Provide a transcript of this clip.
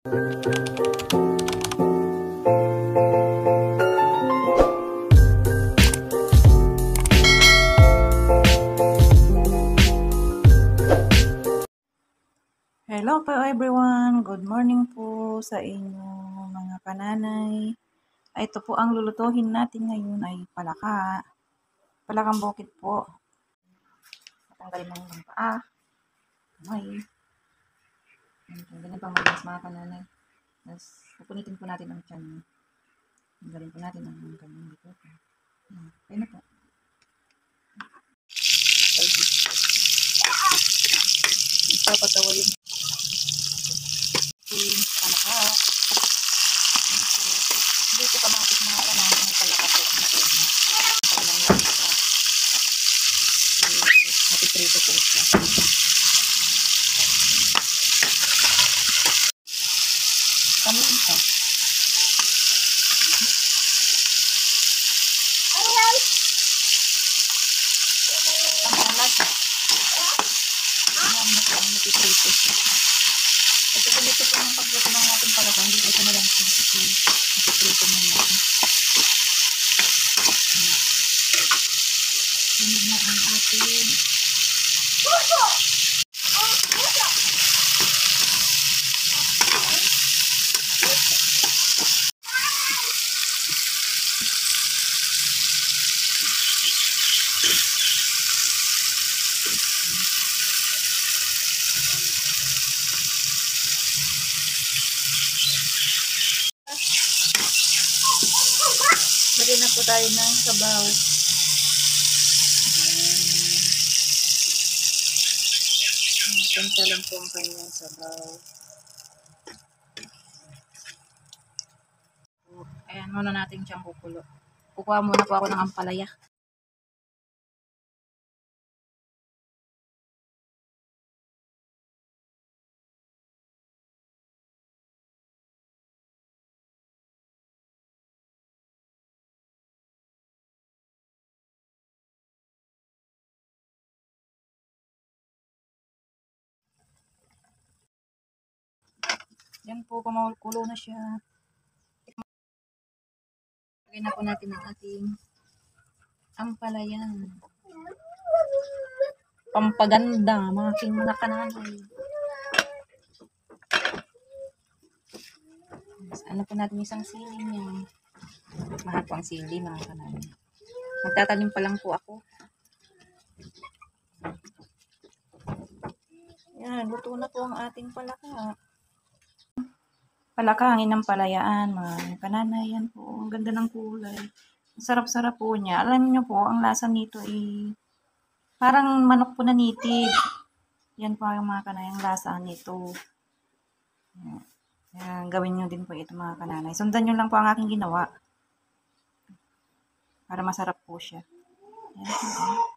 Hello po everyone! Good morning po sa inyo mga kananay. Ito po ang lulutuhin natin ngayon ay palaka. Palakang bukid po. Tatanggalin mo ng paa. May. Ganyan pang malinis mga kananay. Tapos pupunitin po natin ang tiyan. Tanggalin po natin ang kanyang dito. Okay na po. Ipapatawalin palaka. Dito kamatis mga kananay. May palaka po. Palang lasa. Matiprito po siya. Kamuin ka. Ang lasa. Matiprito siya. Ito po dito po ang pagluto ng ating palaka. Hindi ito na lang siya. Matiprito na natin. Sunog na ang ating lagyan na po tayo ng sabaw. Kanta lang po ang kanyang sabaw. Ayan, muna natin siyang kukulo. Kukuha muna po ako ng ampalaya. Yan po, kumakulo na siya. Lagyan na po natin ang ating ampalaya. Pampaganda, mga aking mga kananay. Ano po natin isang sili niya. Mahal po ang sili, mga kananay. Magtatanim pa lang po ako. Yan, luto na po ang ating palaka. Palaka ang inampalayaan, mga kananay. Yan po, ang ganda ng kulay. Sarap-sarap po niya. Alam niyo po, ang lasa nito ay parang manok po na nitid. Yan po ang mga kananay, ang lasa nito. Yan, gawin nyo din po ito mga kananay. Sundan nyo lang po ang aking ginawa. Para masarap po siya. Yan po.